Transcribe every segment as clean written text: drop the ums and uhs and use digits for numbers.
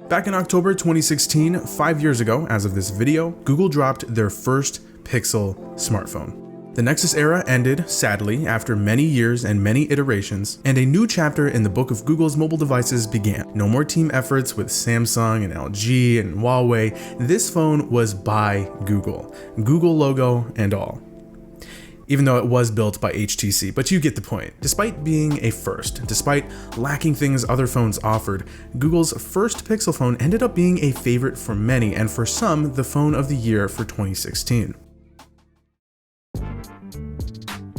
Back in October 2016, 5 years ago as of this video, Google dropped their first Pixel smartphone. The Nexus era ended, sadly, after many years and many iterations, and a new chapter in the book of Google's mobile devices began. No more team efforts with Samsung and LG and Huawei. This phone was by Google. Google logo and all. Even though it was built by HTC, but you get the point. Despite being a first, despite lacking things other phones offered, Google's first Pixel phone ended up being a favorite for many, and for some, the phone of the year for 2016.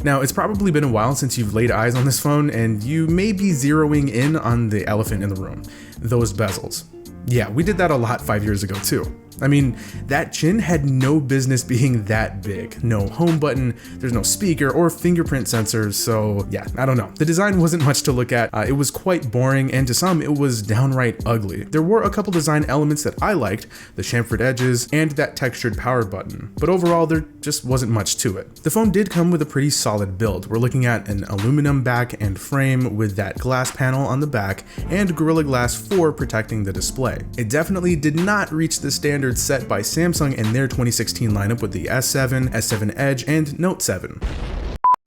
Now, it's probably been a while since you've laid eyes on this phone, and you may be zeroing in on the elephant in the room, those bezels. Yeah, we did that a lot 5 years ago too. I mean, that chin had no business being that big. No home button, there's no speaker or fingerprint sensors, so yeah, I don't know. The design wasn't much to look at. It was quite boring, and to some, it was downright ugly. There were a couple design elements that I liked, the chamfered edges and that textured power button, but overall, there just wasn't much to it. The phone did come with a pretty solid build. We're looking at an aluminum back and frame with that glass panel on the back and Gorilla Glass 4 protecting the display. It definitely did not reach the standard set by Samsung in their 2016 lineup with the S7, S7 Edge, and Note 7.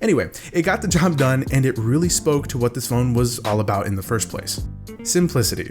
Anyway, it got the job done, and it really spoke to what this phone was all about in the first place. Simplicity.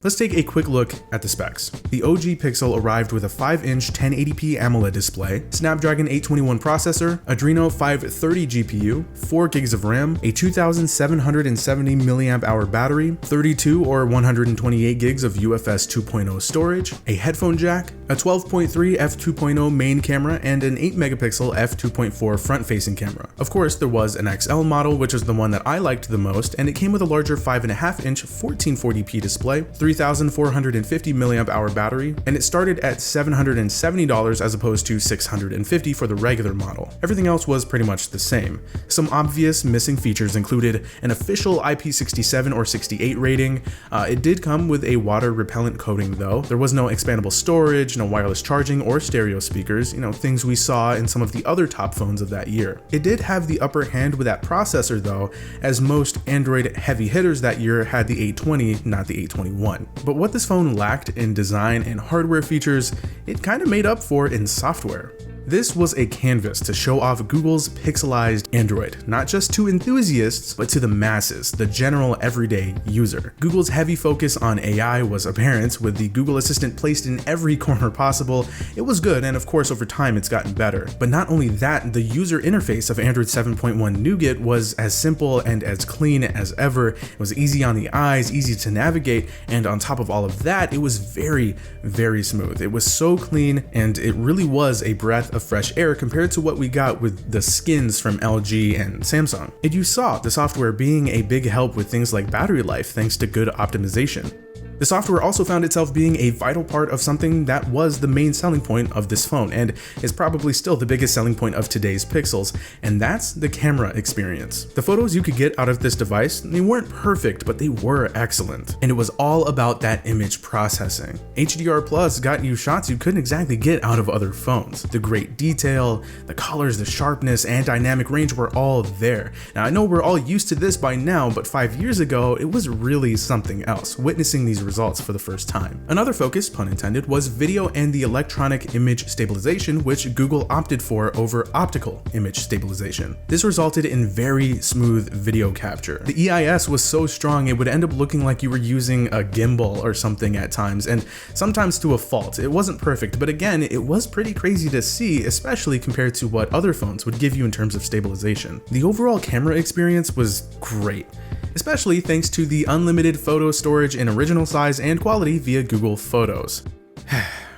Let's take a quick look at the specs. The OG Pixel arrived with a 5-inch 1080p AMOLED display, Snapdragon 821 processor, Adreno 530 GPU, 4 gigs of RAM, a 2770 mAh battery, 32 or 128 gigs of UFS 2.0 storage, a headphone jack, a 12.3 f2.0 main camera, and an 8 megapixel f2.4 front-facing camera. Of course, there was an XL model, which is the one that I liked the most, and it came with a larger 5.5-inch 1440p display, 3,450 mAh battery, and it started at $770 as opposed to $650 for the regular model. Everything else was pretty much the same. Some obvious missing features included an official IP67 or 68 rating. It did come with a water repellent coating though. There was no expandable storage, no wireless charging or stereo speakers, things we saw in some of the other top phones of that year. It did have the upper hand with that processor though, as most Android heavy hitters that year had the 820, not the 821. But what this phone lacked in design and hardware features, it kind of made up for in software. This was a canvas to show off Google's pixelized Android, not just to enthusiasts, but to the masses, the general everyday user. Google's heavy focus on AI was apparent, with the Google Assistant placed in every corner possible. It was good, and of course over time it's gotten better. But not only that, the user interface of Android 7.1 Nougat was as simple and as clean as ever. It was easy on the eyes, easy to navigate, and on top of all of that, it was very, very smooth. It was so clean, and it really was a breath of fresh air compared to what we got with the skins from LG and Samsung. And you saw the software being a big help with things like battery life thanks to good optimization. The software also found itself being a vital part of something that was the main selling point of this phone, and is probably still the biggest selling point of today's Pixels, and that's the camera experience. The photos you could get out of this device, they weren't perfect, but they were excellent. And it was all about that image processing. HDR Plus got you shots you couldn't exactly get out of other phones. The great detail, the colors, the sharpness, and dynamic range were all there. Now I know we're all used to this by now, but 5 years ago, it was really something else, witnessing these results for the first time. Another focus, pun intended, was video and the electronic image stabilization, which Google opted for over optical image stabilization. This resulted in very smooth video capture. The EIS was so strong it would end up looking like you were using a gimbal or something at times, and sometimes to a fault. It wasn't perfect, but again, it was pretty crazy to see, especially compared to what other phones would give you in terms of stabilization. The overall camera experience was great, especially thanks to the unlimited photo storage in original size and quality via Google Photos.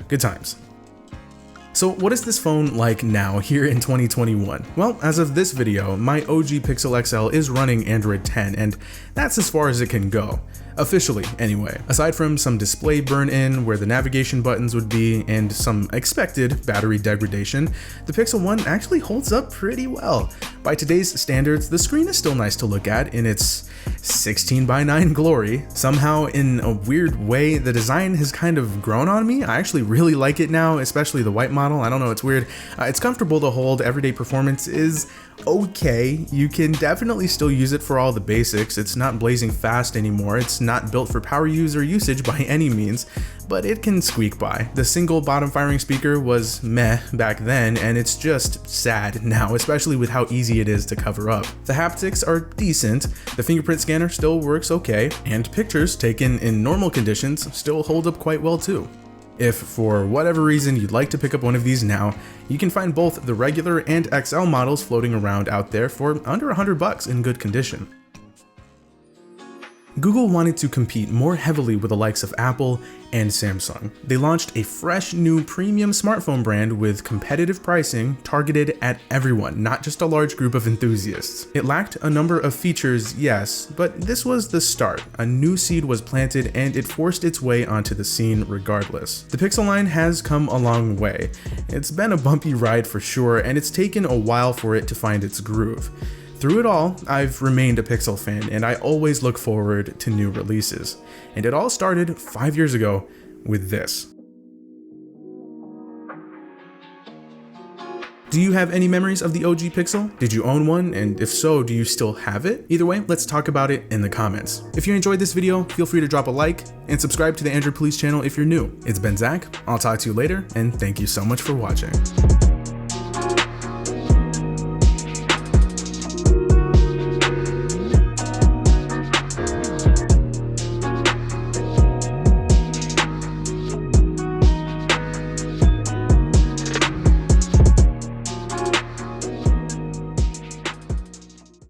Good times. So what is this phone like now here in 2021? Well, as of this video, my OG Pixel XL is running Android 10, and that's as far as it can go. Officially, anyway. Aside from some display burn-in where the navigation buttons would be and some expected battery degradation, the Pixel 1 actually holds up pretty well. By today's standards, the screen is still nice to look at in its 16:9 glory. Somehow, in a weird way, the design has kind of grown on me. I actually really like it now, especially the white model. I don't know, it's weird. It's comfortable to hold. Everyday performance is okay. You can definitely still use it for all the basics. It's not blazing fast anymore. It's It's not built for power user usage by any means, but it can squeak by. The single bottom firing speaker was meh back then, and it's just sad now, especially with how easy it is to cover up. The haptics are decent, the fingerprint scanner still works okay, and pictures taken in normal conditions still hold up quite well too. If for whatever reason you'd like to pick up one of these now, you can find both the regular and XL models floating around out there for under $100 in good condition. Google wanted to compete more heavily with the likes of Apple and Samsung. They launched a fresh new premium smartphone brand with competitive pricing targeted at everyone, not just a large group of enthusiasts. It lacked a number of features, yes, but this was the start. A new seed was planted and it forced its way onto the scene regardless. The Pixel line has come a long way. It's been a bumpy ride for sure, and it's taken a while for it to find its groove. Through it all, I've remained a Pixel fan, and I always look forward to new releases. And it all started 5 years ago with this. Do you have any memories of the OG Pixel? Did you own one? And if so, do you still have it? Either way, let's talk about it in the comments. If you enjoyed this video, feel free to drop a like and subscribe to the Android Police channel if you're new. It's been Zach, I'll talk to you later, and thank you so much for watching.